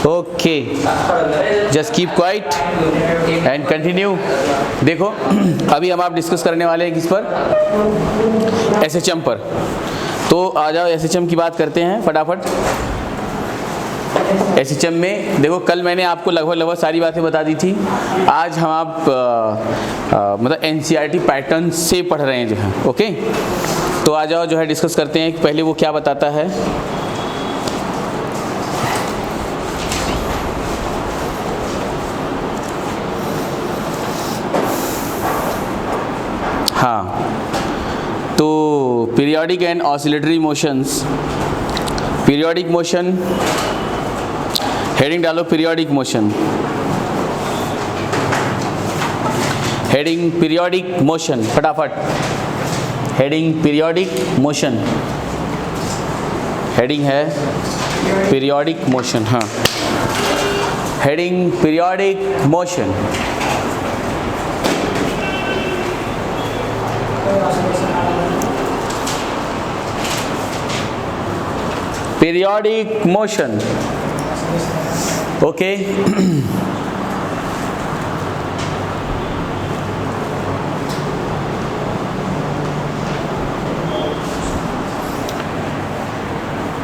Okay, just keep quiet and continue. देखो अभी हम आप डिस्कस करने वाले हैं किस पर, एसएचएम पर। तो आ जाओ एसएचएम की बात करते हैं फटाफट। एसएचएम में देखो कल मैंने आपको लगभग सारी बातें बता दी थी। आज हम आप मतलब एनसीईआरटी पैटर्न से पढ़ रहे हैं जो है। ओके, तो आ जाओ जो है डिस्कस करते हैं। पहले वो क्या बताता है। हाँ, तो periodic and oscillatory motions. Periodic motion, heading डालो periodic motion. Heading periodic motion, फटाफट। हेडिंग पीरियोडिक मोशन, हेडिंग है पीरियोडिक मोशन। हाँ, heading periodic motion. Periodic motion, okay.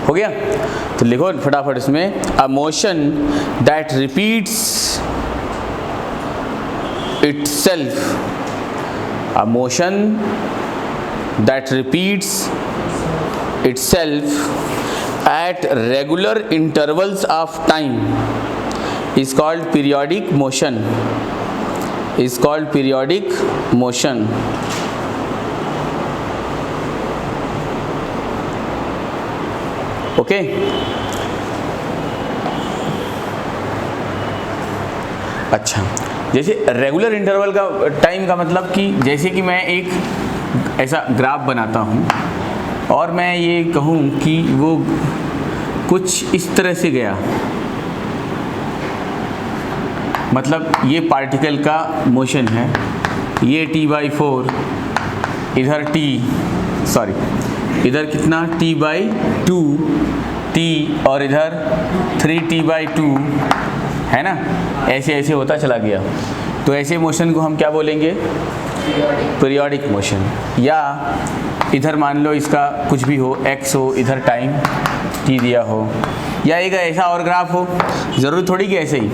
हो गया, तो लिखो फटाफट इसमें। A motion that repeats itself, a motion that repeats itself at regular intervals of time is called periodic motion, is called periodic motion। Okay, अच्छा, जैसे regular interval का time का मतलब कि जैसे कि मैं एक ऐसा ग्राफ बनाता हूँ और मैं ये कहूँ कि वो कुछ इस तरह से गया, मतलब ये पार्टिकल का मोशन है, ये t/4, इधर इधर कितना t/2 t और इधर 3t/2 है ना, ऐसे ऐसे होता चला गया। तो ऐसे मोशन को हम क्या बोलेंगे, पीरियोडिक मोशन। या इधर मान लो इसका कुछ भी हो, x हो, इधर टाइम t दिया हो, या एक ऐसा और ग्राफ हो, ज़रूरी थोड़ी कि ऐसे ही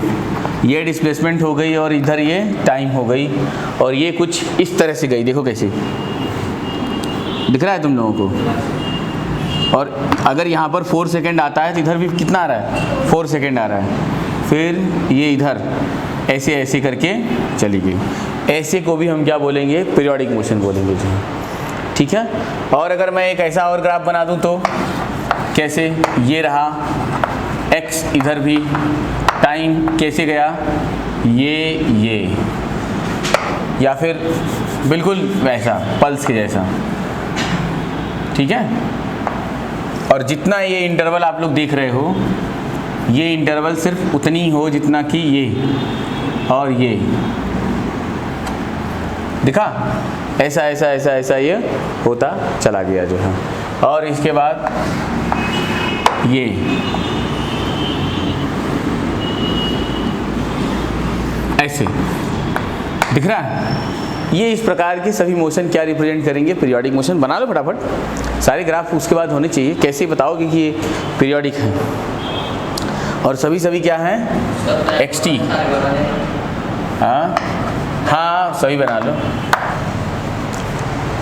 ये डिस्प्लेसमेंट हो गई और इधर ये टाइम हो गई और ये कुछ इस तरह से गई। देखो कैसे दिख रहा है तुम लोगों को। और अगर यहाँ पर 4 सेकेंड आता है तो इधर भी कितना आ रहा है, 4 सेकेंड आ रहा है। फिर ये इधर ऐसे ऐसे करके चली गई। ऐसे को भी हम क्या बोलेंगे, पीरियोडिक मोशन बोलेंगे जी, ठीक है। और अगर मैं एक ऐसा और ग्राफ बना दूं तो कैसे, ये रहा x, इधर भी टाइम कैसे गया, ये या फिर बिल्कुल वैसा पल्स के जैसा, ठीक है। और जितना ये इंटरवल आप लोग देख रहे हो, ये इंटरवल सिर्फ उतनी हो जितना कि ये और ये दिखा, ऐसा ऐसा ऐसा ऐसा ये होता चला गया जो है। और इसके बाद ये ऐसे दिख रहा है। ये इस प्रकार के सभी मोशन क्या रिप्रेजेंट करेंगे, पीरियोडिक मोशन। बना लो फटाफट, सारे ग्राफ उसके बाद होने चाहिए। कैसे बताओगे कि ये पीरियोडिक है और सभी क्या हैं, xt। हाँ सही बना लो।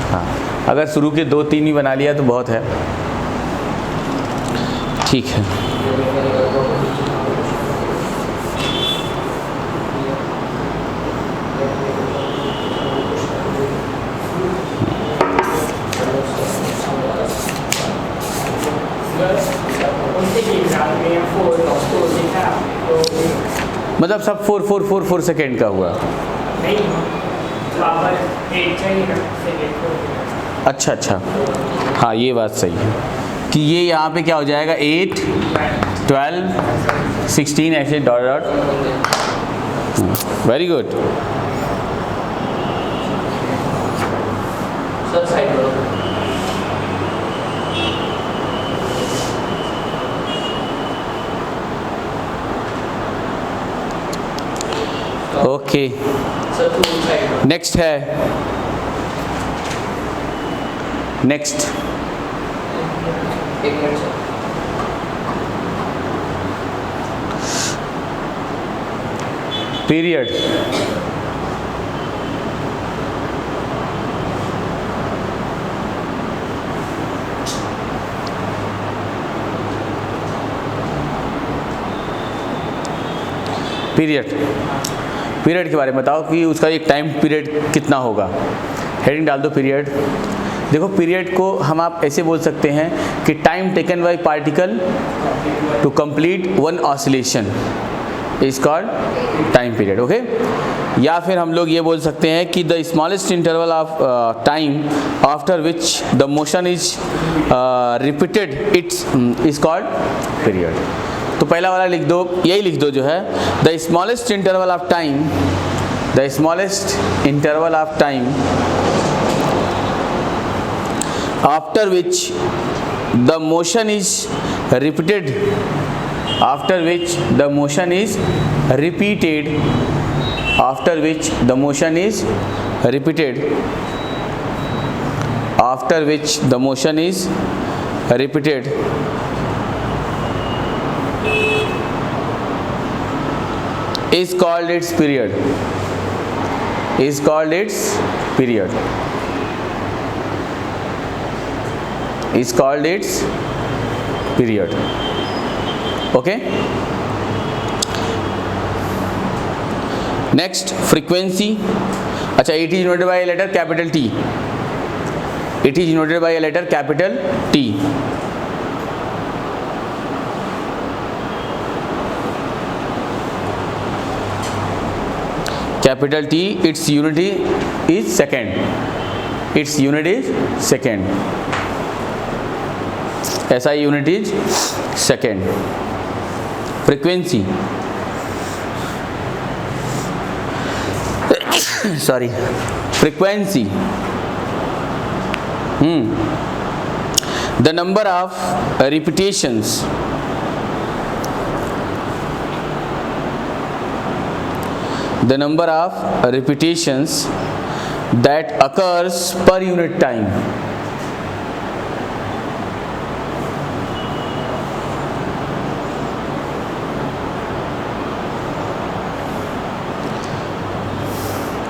हाँ, अगर शुरू के 2-3 ही बना लिया तो बहुत है, ठीक है। मतलब सब 4 सेकेंड का हुआ। अच्छा, हाँ ये बात सही है कि ये यहाँ पे क्या हो जाएगा, 8, 12, 16 ऐसे dot. Very good. Okay, next है, नेक्स्ट पीरियड। पीरियड, पीरियड के बारे में बताओ कि उसका एक टाइम पीरियड कितना होगा। हेडिंग डाल दो पीरियड। देखो पीरियड को हम आप ऐसे बोल सकते हैं कि time taken by particle to complete one oscillation is called time period. Okay, या फिर हम लोग ये बोल सकते हैं कि the smallest interval of time after which the motion is repeated it's is called period. तो पहला वाला लिख दो, यही लिख दो जो है, the smallest interval of time, the smallest interval of time after which the motion is repeated, after which the motion is repeated, after which the motion is repeated, after which the motion is repeated, is called its period, is called its period, is called its period। Okay, next frequency. अच्छा, it is denoted by letter capital T, it is denoted by letter capital T. Capital T, its unit is second, its unit is second, ऐसा unit is second. Frequency, sorry, frequency, the number of repetitions, the number of repetitions that occurs per unit time,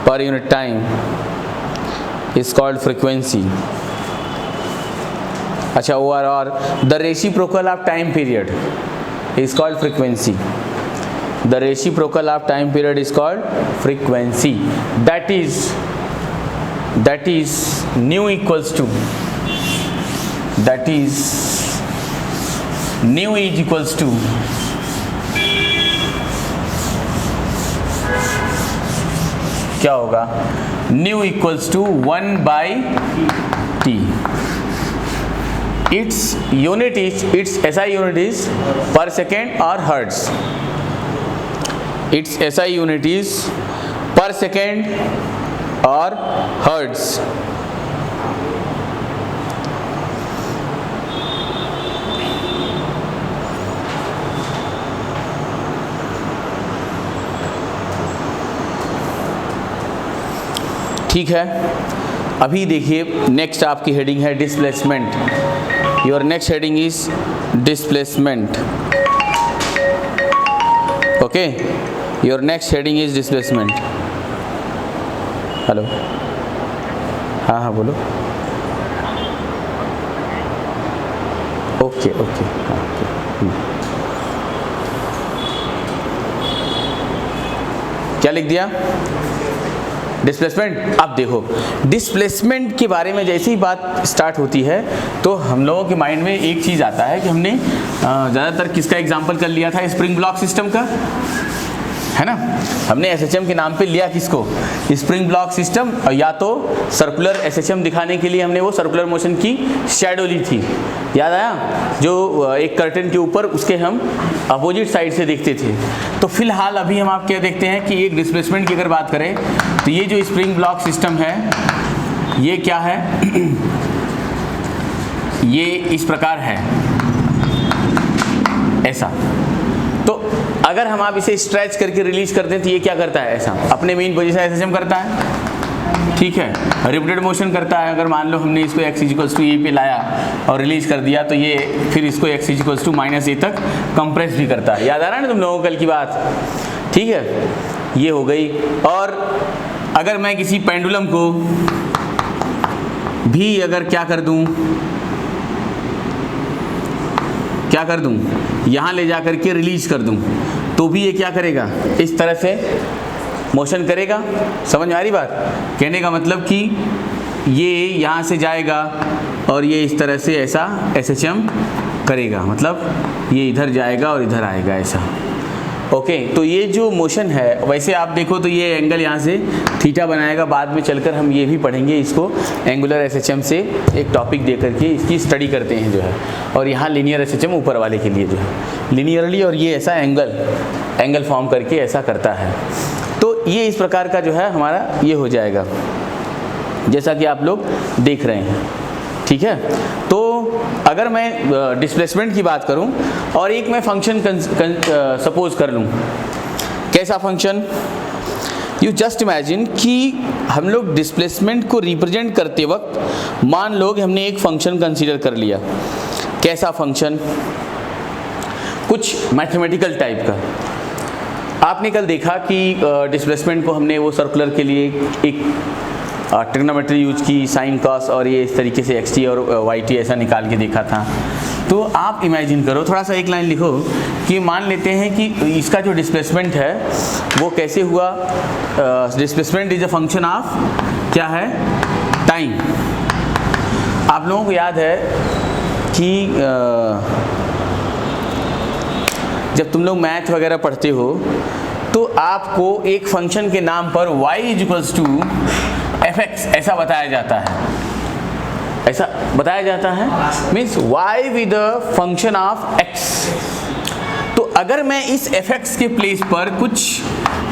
per unit time is called frequency। अच्छा, और the reciprocal of time period is called frequency, the reciprocal of time period is called frequency, that is nu equals to, that is nu is equals to क्या होगा, nu equals to 1 by t, its unit is, its SI unit is per second or hertz, its SI unit is per second or hertz। ठीक है, अभी देखिए next आपकी heading है displacement. Your next heading is displacement. Okay, your next heading is displacement. Hello, हाँ हाँ बोलो। Okay okay, हाँ ओके। क्या लिख दिया, डिस्प्लेसमेंट। अब देखो डिस्प्लेसमेंट के बारे में जैसे ही बात स्टार्ट होती है तो हम लोगों के माइंड में एक चीज़ आता है कि हमने ज़्यादातर किसका एग्जांपल कर लिया था, स्प्रिंग ब्लॉक सिस्टम का, है ना। हमने एसएचएम के नाम पे लिया किसको, स्प्रिंग ब्लॉक सिस्टम, या तो सर्कुलर एसएचएम दिखाने के लिए हमने वो सर्कुलर मोशन की शैडो ली थी, याद आया, जो एक कर्टन के ऊपर उसके हम अपोजिट साइड से देखते थे। तो फिलहाल अभी हम आप क्या देखते हैं कि एक डिस्प्लेसमेंट की अगर बात करें तो ये जो स्प्रिंग ब्लॉक सिस्टम है ये क्या है, ये इस प्रकार है, ऐसा। तो अगर हम आप इसे स्ट्रेच करके रिलीज करते हैं तो ये क्या करता है, ऐसा अपने मेन पोजीशन एसएचएम करता है, ठीक है, रिपीटेड मोशन करता है। अगर मान लो हमने इसको x = a पे लाया और रिलीज कर दिया तो ये फिर इसको x = -a तक कंप्रेस भी करता है। याद आ रहा है ना तुम लोगों को कल की बात, ठीक है, ये हो गई। और अगर मैं किसी पेंडुलम को भी अगर क्या कर दूं यहाँ ले जा करके रिलीज कर दूं तो भी ये क्या करेगा, इस तरह से मोशन करेगा। समझ में आ रही बात? कहने का मतलब कि ये यहाँ से जाएगा और ये इस तरह से ऐसा एसएचएम करेगा, मतलब ये इधर जाएगा और इधर आएगा ऐसा। ओके, तो ये जो मोशन है, वैसे आप देखो तो ये एंगल यहाँ से थीटा बनाएगा। बाद में चलकर हम ये भी पढ़ेंगे इसको, एंगुलर एसएचएम से एक टॉपिक दे करके इसकी स्टडी करते हैं जो है। और यहाँ लीनियर एसएचएम ऊपर वाले के लिए जो है लीनियरली, और ये ऐसा एंगल फॉर्म करके ऐसा करता है। तो ये इस प्रकार का जो है हमारा ये हो जाएगा, जैसा कि आप लोग देख रहे हैं, ठीक है। तो अगर मैं डिस्प्लेसमेंट की बात करूं और एक मैं फंक्शन सपोज कर लूं, कैसा फंक्शन, यू जस्ट इमेजिन कि हम लोग डिस्प्लेसमेंट को रिप्रेजेंट करते वक्त मान लो कि हमने एक फंक्शन कंसीडर कर लिया। कैसा फंक्शन, कुछ मैथमेटिकल टाइप का। आपने कल देखा कि डिस्प्लेसमेंट को हमने वो सर्कुलर के लिए एक ट्रिग्नोमेट्री यूज की, साइन कॉस, और ये इस तरीके से एक्स टी और वाई टी ऐसा निकाल के देखा था। तो आप इमेजिन करो, थोड़ा सा एक लाइन लिखो कि मान लेते हैं कि इसका जो डिस्प्लेसमेंट है वो कैसे हुआ। Displacement is a function of क्या है, टाइम। आप लोगों को याद है कि जब तुम लोग मैथ वगैरह पढ़ते हो तो आपको एक फंक्शन के नाम पर y = fx ऐसा बताया जाता है, ऐसा बताया जाता है, means y with the function of x। तो अगर मैं इस fx के प्लेस पर कुछ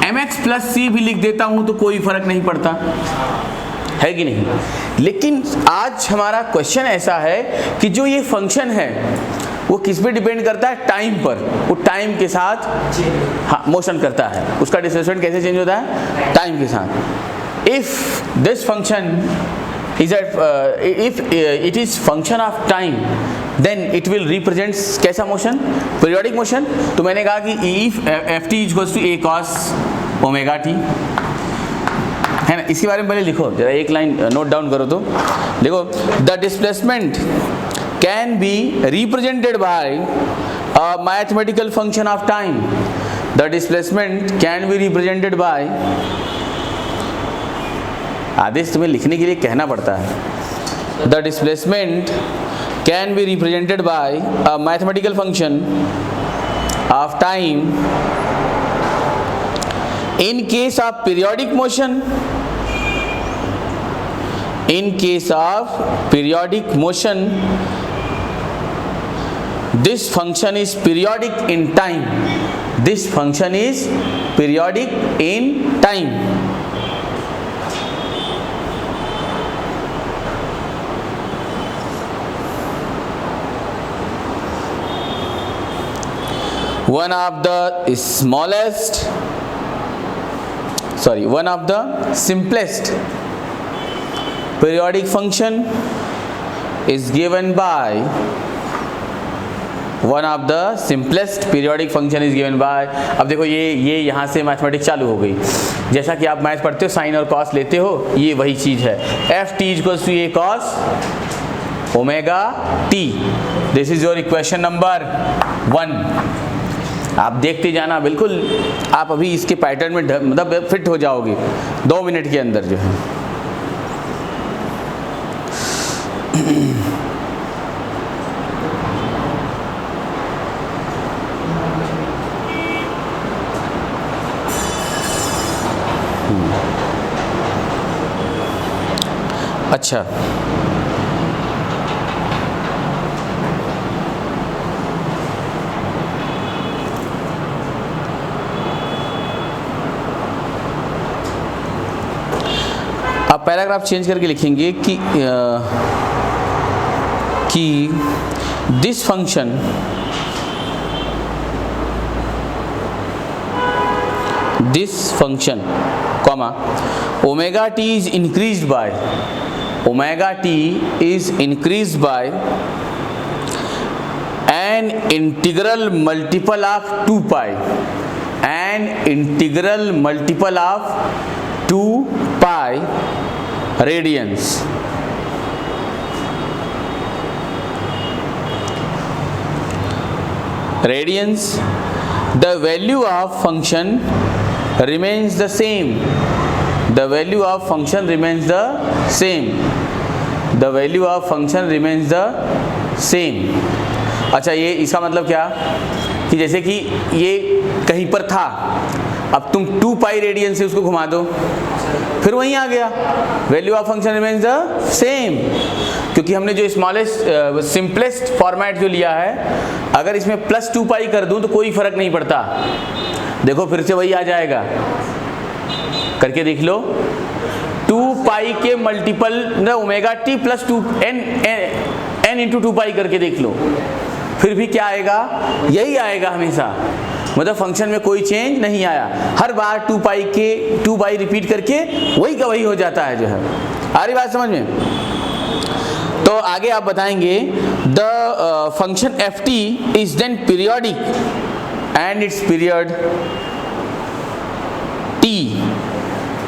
mx + c भी लिख देता हूं तो कोई फर्क नहीं पड़ता, है कि नहीं। लेकिन आज हमारा क्वेश्चन ऐसा है कि जो ये फंक्शन है वो किस पे डिपेंड करता है, टाइम पर। वो टाइम के साथ हाँ मोशन करता है, उसका डिस्प्लेसमेंट कैसे चेंज होता है, टाइम के साथ। If this function is if it is function of time then it will represent कैसा मोशन, पीरियोडिक मोशन। तो मैंने कहा कि if ft = a cos ω t, है ना। इसके बारे में पहले लिखो जरा, एक लाइन नोट डाउन करो। तो देखो, the displacement can be represented by a mathematical function of time. The displacement can be represented by, आदेश तुम्हें लिखने के लिए कहना पड़ता है। The displacement can be represented by a mathematical function of time in case of periodic motion. In case of periodic motion, this function is periodic in time. This function is periodic in time. One of the simplest periodic function is given by अब देखो ये यहाँ से mathematics चालू हो गई। जैसा कि आप मैथ पढ़ते हो, साइन और कॉस लेते हो, ये वही चीज़ है। ft = a cos ω t, this is your equation number 1। आप देखते जाना, बिल्कुल आप अभी इसके पैटर्न में मतलब फिट हो जाओगे 2 मिनट के अंदर जो है। अच्छा, अब पैराग्राफ चेंज करके लिखेंगे कि this function this function, comma, omega t is increased by an integral multiple of 2 pi, an integral multiple of 2 pi radians. The value of function remains the same. The value of function remains the same. The value of function remains the same. अच्छा, ये इसका मतलब क्या कि जैसे कि ये कहीं पर था, अब तुम 2 पाई रेडियन से उसको घुमा दो, फिर वहीं आ गया, value of function remains the same, क्योंकि हमने जो स्मॉलेस्ट सिंपलेस्ट फॉर्मेट जो लिया है, अगर इसमें +2 पाई कर दूं तो कोई फर्क नहीं पड़ता। देखो फिर से वही आ जाएगा, करके देख लो, 2 पाई के multiple omega T plus 2 n into 2 पाई करके देख लो, फिर भी क्या आएगा, यही आएगा हमेशा, मतलब फंक्शन में कोई चेंज नहीं आया, हर बार 2 पाई रिपीट करके वही का वही हो जाता है जो है। आ रही बात समझ में? तो आगे आप बताएंगे the function F T is then periodic and it's period T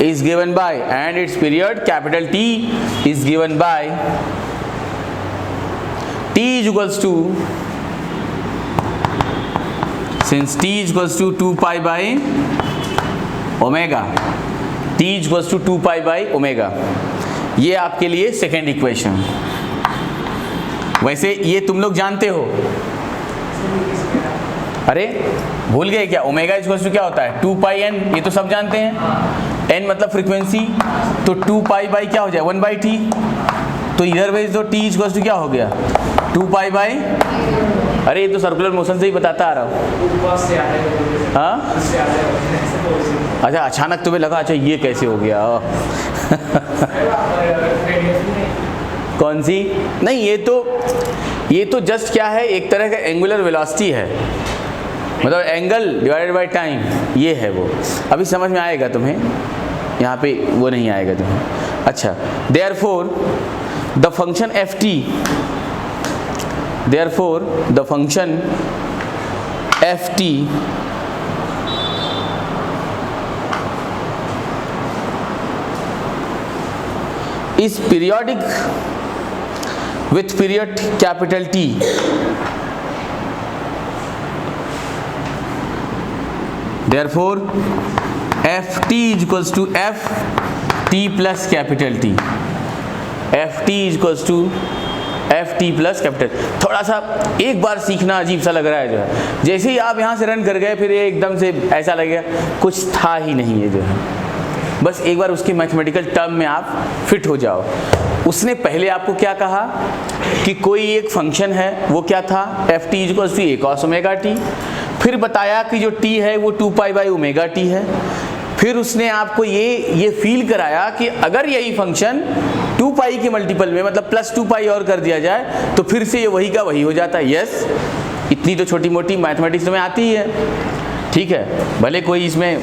is given by, and its period capital T is given by T is equals to, since T is equals to 2 pi by omega, T is equals to 2 pi by omega, ये आपके लिए second equation. वैसे ये तुम लोग जानते हो, अरे भूल गए क्या, ओमेगा इक्वल्स टू क्या होता है, 2 पाई एन, ये तो सब जानते हैं, एन मतलब फ्रीक्वेंसी, तो 2 पाई बाई क्या हो जाए 1 बाई टी, तो इधर वेज तो टी इक्वल्स टू क्या हो गया 2 पाई बाई, अरे ये तो सर्कुलर मोशन से ही बताता आ रहा हूँ। हाँ अच्छा, अचानक तुम्हें लगा अच्छा ये कैसे हो गया कौन सी, नहीं ये तो जस्ट क्या है, एक तरह का एंगुलर वेलोसिटी है, मतलब एंगल डिवाइडेड बाय टाइम, ये है वो, अभी समझ में आएगा तुम्हें, यहाँ पे वो नहीं आएगा तुम्हें। अच्छा, therefore the function F T, therefore the function F T is periodic with period capital T. Therefore, Ft is equals to Ft plus capital T. Ft is equals to Ft plus capital। थोड़ा सा एक बार सीखना अजीब सा लग रहा है जो है, जैसे ही आप यहाँ से रन कर गए फिर ये एकदम से ऐसा लगेगा कुछ था ही नहीं है जो है, बस एक बार उसके मैथमेटिकल टर्म में आप फिट हो जाओ। उसने पहले आपको क्या कहा कि कोई एक फंक्शन है, वो क्या था F T equals to A cos omega T, फिर बताया कि जो टी है वो 2 पाई बाई ओमेगा टी है, फिर उसने आपको ये फील कराया कि अगर यही फंक्शन 2 पाई के मल्टीपल में मतलब +2 पाई और कर दिया जाए तो फिर से ये वही का वही हो जाता है। यस, इतनी तो छोटी मोटी मैथमेटिक्स में आती ही है, ठीक है, भले कोई इसमें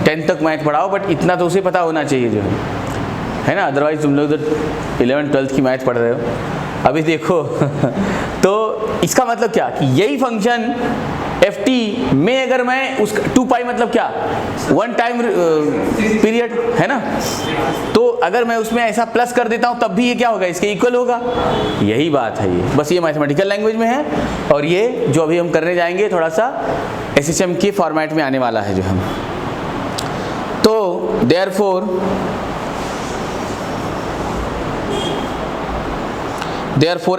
10th तक मैथ पढ़ाओ बट इतना तो उसे पता होना चाहिए जो है ना, अदरवाइज तुम लोग तो 11th 12th की मैथ पढ़ रहे हो। अभी देखो तो इसका मतलब क्या कि यही फंक्शन एफ टी में अगर मैं उसका 2 पाई मतलब क्या 1 टाइम पीरियड है ना, तो अगर मैं उसमें ऐसा प्लस कर देता हूँ तब भी ये क्या होगा, इसके इक्वल होगा, यही बात है ये, बस ये मैथमेटिकल लैंग्वेज में है, और ये जो अभी हम करने जाएंगे थोड़ा सा एसएचएम के फॉर्मेट में आने वाला है जो हम। तो therefore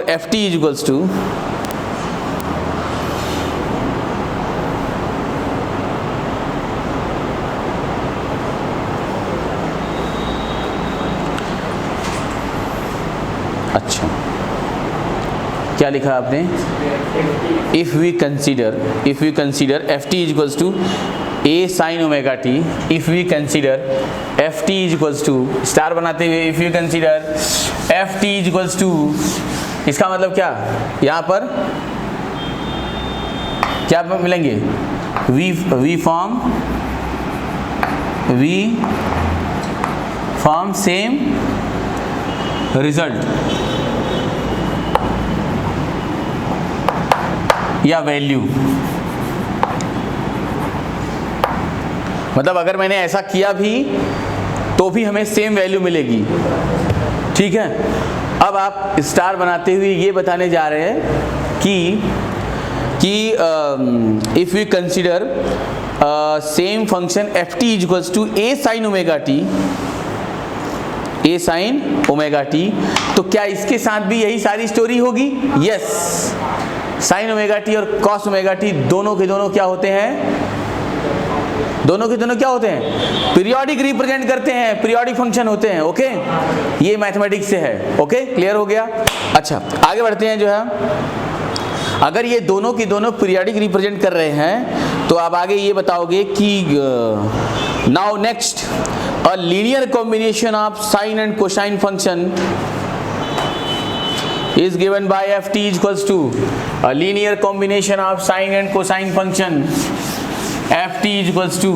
F T is equals to अच्छा क्या लिखा आपने, if we consider F T is equals to A sine omega T, if we consider F T is equals to star बनाते हुए if you consider F T is equals to, इसका मतलब क्या, यहाँ पर क्या मिलेंगे we form we form same result या वैल्यू। मतलब अगर मैंने ऐसा किया भी तो भी हमें सेम वैल्यू मिलेगी, ठीक है। अब आप स्टार बनाते हुए ये बताने जा रहे हैं कि if we consider same function F T is equals to A sine omega T, A sine omega T, तो क्या इसके साथ भी यही सारी स्टोरी होगी? यस, साइन ओमेगा टी और कॉस ओमेगा टी दोनों के दोनों क्या होते हैं? दोनों के दोनों क्या होते हैं? पीरियोडिक रिप्रेजेंट करते हैं, पीरियोडिक फंक्शन होते हैं। ओके, ये मैथमेटिक्स से है। ओके, क्लियर हो गया। अच्छा, आगे बढ़ते हैं। जो है अगर ये दोनों की दोनों पीरियोडिक रिप्रेजेंट कर रहे हैं तो आप आगे ये बताओगे कि now next a linear combination of sine and cosine function is given by ft is equals to a linear combination of sine and cosine function. ft is equals to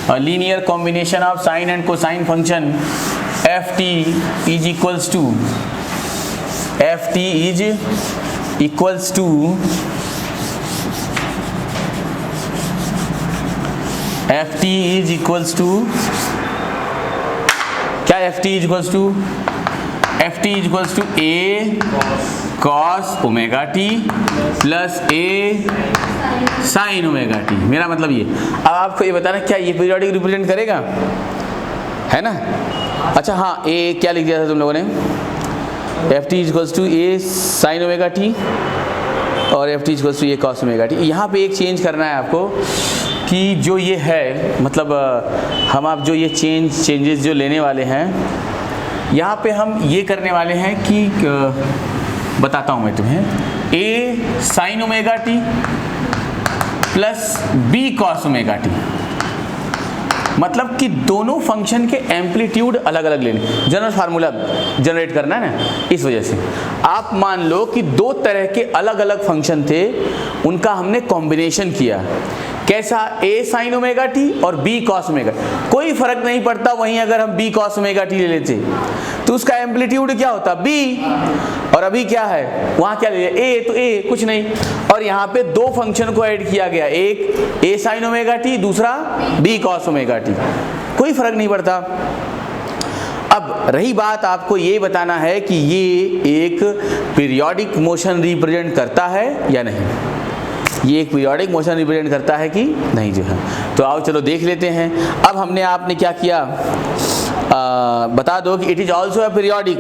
a linear combination of sine and cosine function. ft is equals to ft is equals to ft is equals to क्या ft is equals to F T is equals to A cos omega T plus A sine omega T. मेरा मतलब ये, अब आपको ये बताना क्या ये पीरियोडिक रिप्रेजेंट करेगा, है ना? अच्छा हाँ, ए क्या लिख दिया था तुम लोगों ने? F T is equals to A sine omega T और F T is equals to A cos omega T. यहाँ पे एक चेंज करना है आपको कि जो ये है, मतलब हम आप जो ये चेंजेस जो लेने वाले हैं, यहाँ पे हम ये करने वाले हैं कि बताता हूँ मैं तुम्हें, A sine omega T plus B cos omega T, मतलब कि दोनों फंक्शन के एम्पलीट्यूड अलग अलग लेने, जनरल फार्मूला जनरेट करना है ना। इस वजह से आप मान लो कि दो तरह के अलग अलग फंक्शन थे, उनका हमने कॉम्बिनेशन किया। कैसा? ए साइन ओमेगा टी और बी कॉस ओमेगा, कोई फर्क नहीं पड़ता। वहीं अगर हम बी कॉस ओमेगा टी ले लेते तो उसका एम्पलीट्यूड क्या होता? बी। और अभी क्या है? वहां क्या ले लिया? ए, तो ए कुछ नहीं। और यहाँ पे दो फंक्शन को ऐड किया गया, एक ए साइन ओमेगा टी, दूसरा बी कॉस ओमेगा टी, कोई फर्क नहीं पड़ता। अब रही बात, आपको ये बताना है कि ये एक पीरियोडिक मोशन रिप्रेजेंट करता है या नहीं। ये एक पीरियोडिक मोशन रिप्रेजेंट करता है कि नहीं, जो है। तो आओ चलो देख लेते हैं। अब हमने आपने क्या किया, बता दो कि it is also a periodic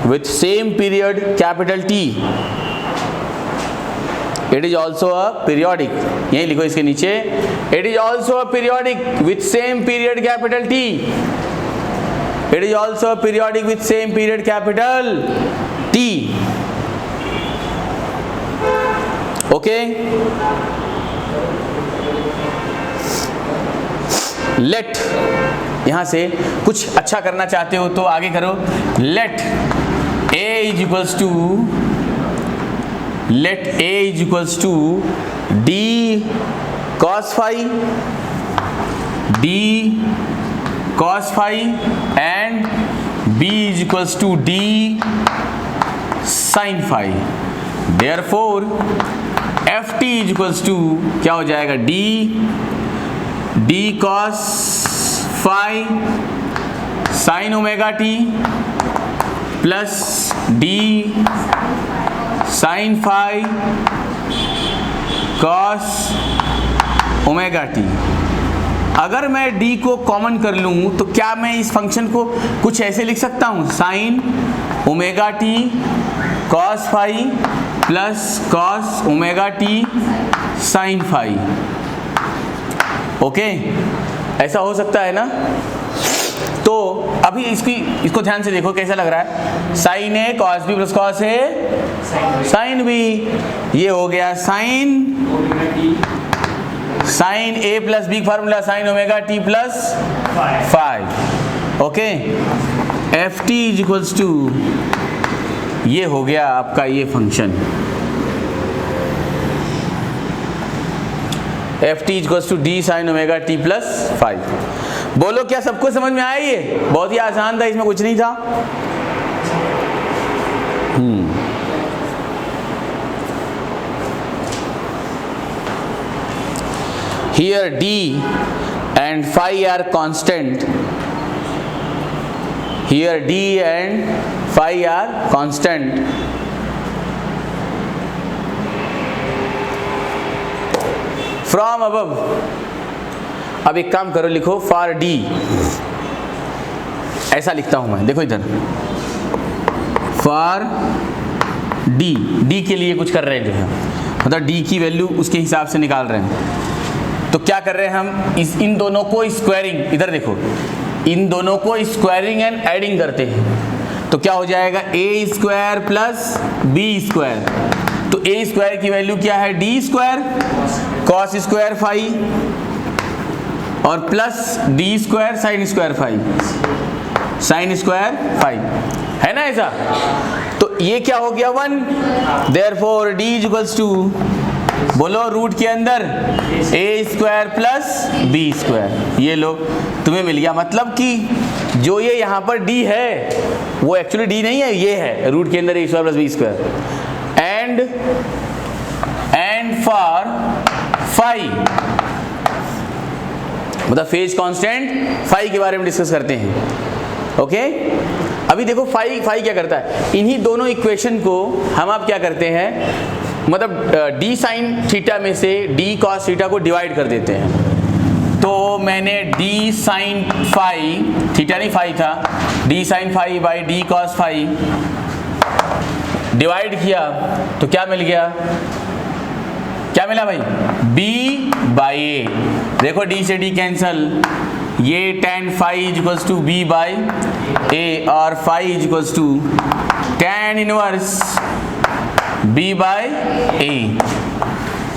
with same period capital T. It is also a periodic, यही लिखो इसके नीचे, it is also a periodic with same period capital T. It is also a periodic with same period capital T. Okay, let, यहां से कुछ अच्छा करना चाहते हो तो आगे करो। Let A is equals to, let A is equals to D cos phi, D cos phi and B is equals to D sine phi. Therefore F T is equals to क्या हो जाएगा? D cos phi sine omega T plus D sine phi cos omega T. अगर मैं d को common कर लूँ तो क्या मैं इस फंक्शन को कुछ ऐसे लिख सकता हूँ? Sine omega T cos phi plus cos omega T sine phi. Okay, ऐसा हो सकता है ना? तो अभी इसको ध्यान से देखो कैसा लग रहा है। Sine A cos B plus cos A sine B, ये हो गया sine A plus B formula sine omega T plus five. Okay, F T is equals to, ये हो गया आपका ये function. F T equals to D sine omega T plus 5। बोलो क्या सबको समझ में आया? ये बहुत ही आसान था, इसमें कुछ नहीं था। Here d and phi are constant. Here d and phi are constant. From above. अब एक काम करो, लिखो for d, ऐसा लिखता हूं मैं, देखो इधर for d के लिए कुछ कर रहे हैं जो है, मतलब d की वैल्यू उसके हिसाब से निकाल रहे हैं। तो क्या कर रहे हैं हम, इन दोनों को स्क्वायरिंग, इधर देखो, इन दोनों को स्क्वायरिंग एंड एडिंग करते हैं। तो क्या हो जाएगा, A square plus B square. तो ए स्क्वायर की वैल्यू क्या है, D square cos square phi और plus D square sine square phi, sine square phi, है ना ऐसा। तो ये क्या हो गया 1, देयरफॉर डी इक्वल्स टू, बोलो रूट के अंदर A square plus B square. ये लो तुम्हें मिल गया। मतलब कि जो ये यहाँ पर डी है वो एक्चुअली डी नहीं है, ये है रूट के अंदर A square plus B square. And for phi, मतलब फेज कांस्टेंट फाई के बारे में डिस्कस करते हैं। ओके, अभी देखो फाई क्या करता है, इन्हीं दोनों इक्वेशन को हम आप क्या करते हैं, मतलब d साइन थीटा में से d कॉस थीटा को डिवाइड कर देते हैं। तो मैंने d साइन फाई, थीटा नहीं फाई था, d sine phi by d cos phi divide किया, तो क्या मिल गया, क्या मिला भाई, b बाई ए। देखो d से d कैंसल, ये tan phi equals to b by A और phi equals to tan inverse b by A.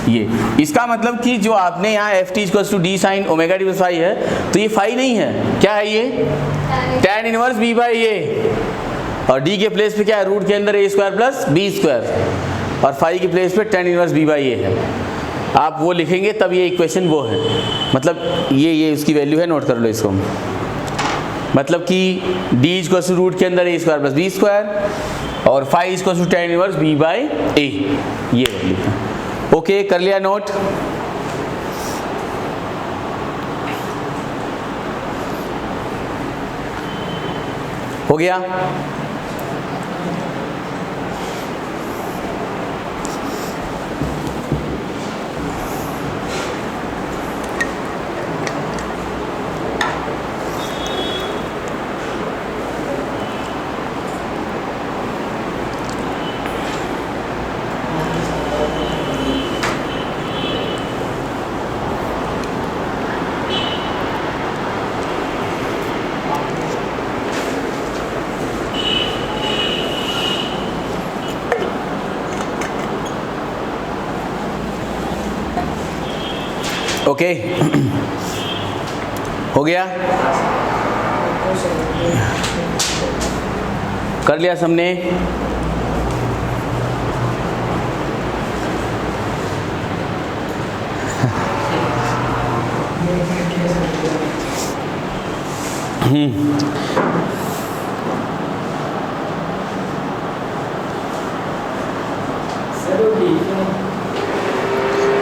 ये इसका मतलब कि जो आपने यहाँ F T equals to D sine omega T plus phi है, तो ये फाई नहीं है, क्या है ये, tan इनवर्स b बाय ए। और d के प्लेस पे क्या है, रूट के अंदर A square plus B square, और फाई के प्लेस पे tan इनवर्स b बाय ए है। आप वो लिखेंगे तब ये इक्वेशन वो है, मतलब ये उसकी वैल्यू है, नोट कर लो इसको। मतलब कि d इक्वल्स टू रूट के अंदर A square plus B square और phi equals to tan inverse b by A, ये वैल्यू है। ओके, कर लिया नोट। हो गया। ओके, हो गया, कर लिया सबने।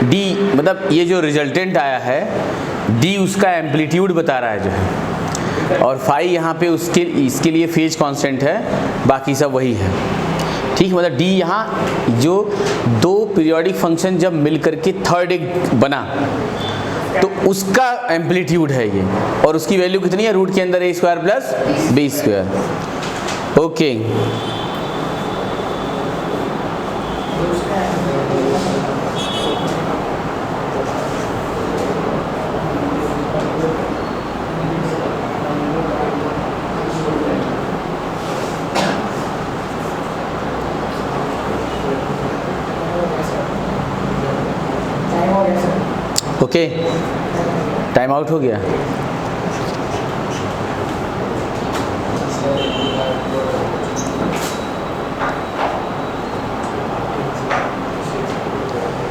डी मतलब ये जो रिजल्टेंट आया है डी उसका एम्पलीट्यूड बता रहा है जो है, और फाई यहाँ पे इसके लिए फेज कांस्टेंट है, बाकी सब वही है। ठीक, मतलब डी यहाँ जो दो पीरियोडिक फंक्शन जब मिल करके थर्ड एक बना तो उसका एम्पलीट्यूड है ये, और उसकी वैल्यू कितनी है, रूट के अंदर A square plus B square. Okay, okay, time out हो गया।